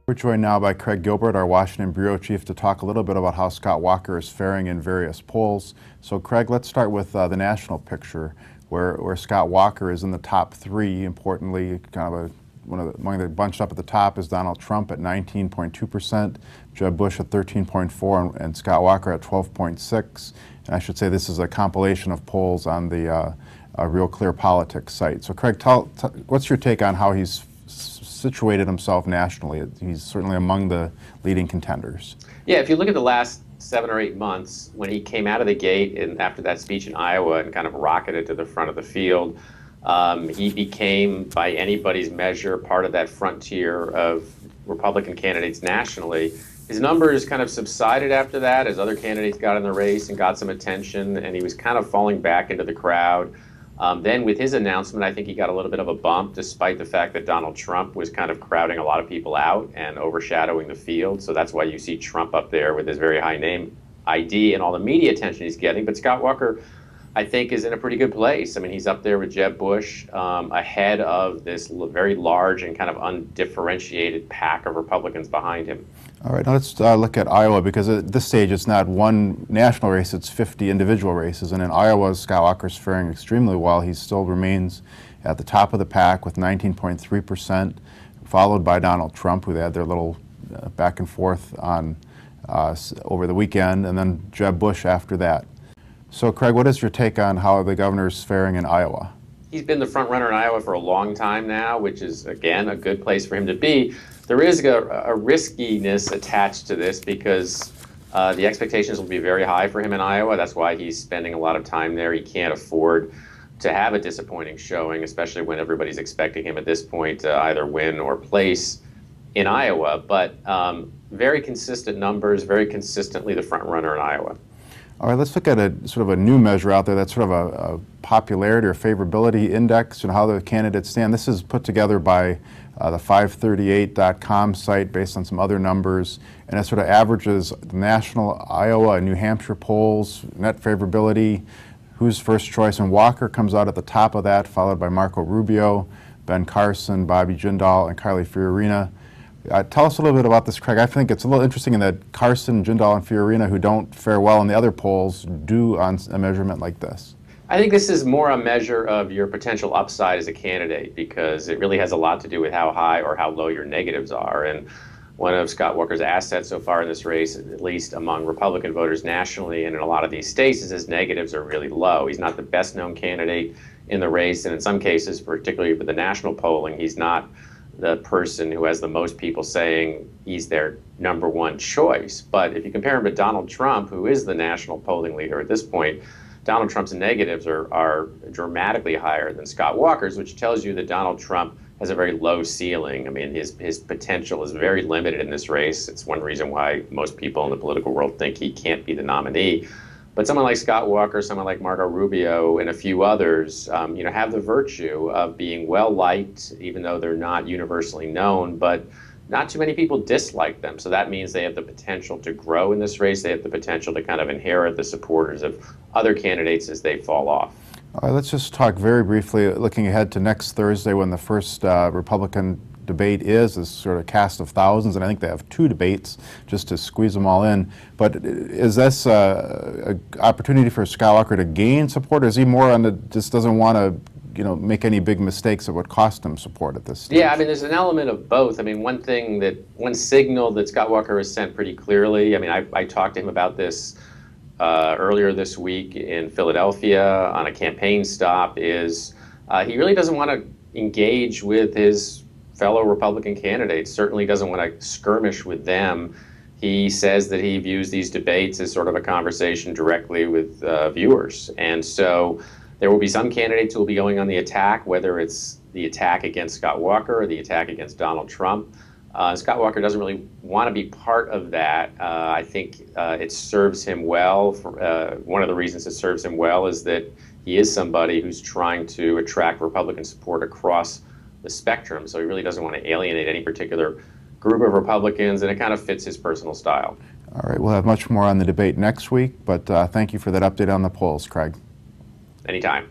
We're joined now by Craig Gilbert, our Washington Bureau Chief, to talk a little bit about how Scott Walker is faring in various polls. So Craig, let's start with the national picture, where Scott Walker is in the top three. Importantly, kind of among the bunched up at the top is Donald Trump at 19.2%, Jeb Bush at 13.4%, and Scott Walker at 12.6%. And I should say this is a compilation of polls on the Real Clear Politics site. So Craig, what's your take on how he's situated himself nationally? He's certainly among the leading contenders. Yeah, if you look at the last 7 or 8 months, when he came out of the gate and after that speech in Iowa and kind of rocketed to the front of the field, he became, by anybody's measure, part of that frontier of Republican candidates nationally. His numbers kind of subsided after that as other candidates got in the race and got some attention, and he was kind of falling back into the crowd. Then with his announcement, I think he got a little bit of a bump, despite the fact that Donald Trump was kind of crowding a lot of people out and overshadowing the field. So that's why you see Trump up there with his very high name ID and all the media attention he's getting. But Scott Walker, I think, is in a pretty good place. I mean, he's up there with Jeb Bush, ahead of this very large and kind of undifferentiated pack of Republicans behind him. All right, now let's look at Iowa, because at this stage it's not one national race, it's 50 individual races. And in Iowa, Scott Walker's faring extremely well. He still remains at the top of the pack with 19.3%, followed by Donald Trump, who they had their little back and forth on over the weekend, and then Jeb Bush after that. So Craig, what is your take on how the governor's faring in Iowa? He's been the front runner in Iowa for a long time now, which is, again, a good place for him to be. There is a riskiness attached to this because the expectations will be very high for him in Iowa. That's why he's spending a lot of time there. He can't afford to have a disappointing showing, especially when everybody's expecting him at this point to either win or place in Iowa. But very consistent numbers, very consistently the front runner in Iowa. All right, let's look at a sort of a new measure out there that's sort of a popularity or favorability index and how the candidates stand. This is put together by the 538.com site based on some other numbers, and it sort of averages the national Iowa and New Hampshire polls, net favorability, who's first choice, and Walker comes out at the top of that, followed by Marco Rubio, Ben Carson, Bobby Jindal, and Carly Fiorina. Tell us a little bit about this, Craig. I think it's a little interesting in that Carson, Jindal, and Fiorina, who don't fare well in the other polls, do on a measurement like this. I think this is more a measure of your potential upside as a candidate, because it really has a lot to do with how high or how low your negatives are. And one of Scott Walker's assets so far in this race, at least among Republican voters nationally and in a lot of these states, is his negatives are really low. He's not the best known candidate in the race, and in some cases, particularly with the national polling, he's not the person who has the most people saying he's their number one choice. But if you compare him to Donald Trump, who is the national polling leader at this point, Donald Trump's negatives are dramatically higher than Scott Walker's, which tells you that Donald Trump has a very low ceiling. I mean, his potential is very limited in this race. It's one reason why most people in the political world think he can't be the nominee. But someone like Scott Walker, someone like Marco Rubio, and a few others, have the virtue of being well-liked, even though they're not universally known, but not too many people dislike them. So that means they have the potential to grow in this race. They have the potential to kind of inherit the supporters of other candidates as they fall off. All right, let's just talk very briefly, looking ahead to next Thursday when the first Republican debate is sort of cast of thousands, and I think they have 2 debates just to squeeze them all in. But is this an opportunity for Scott Walker to gain support, or is he more on the just doesn't want to make any big mistakes that would cost him support at this stage? Yeah, I mean, there's an element of both. I mean, one signal that Scott Walker has sent pretty clearly, I mean, I talked to him about this earlier this week in Philadelphia on a campaign stop, is he really doesn't want to engage with his fellow Republican candidates, certainly doesn't want to skirmish with them. He says that he views these debates as sort of a conversation directly with viewers. And so there will be some candidates who will be going on the attack, whether it's the attack against Scott Walker or the attack against Donald Trump. Scott Walker doesn't really want to be part of that. I think it serves him well. One of the reasons it serves him well is that he is somebody who's trying to attract Republican support across the spectrum. So he really doesn't want to alienate any particular group of Republicans, and it kind of fits his personal style. All right, we'll have much more on the debate next week, but thank you for that update on the polls, Craig. Anytime.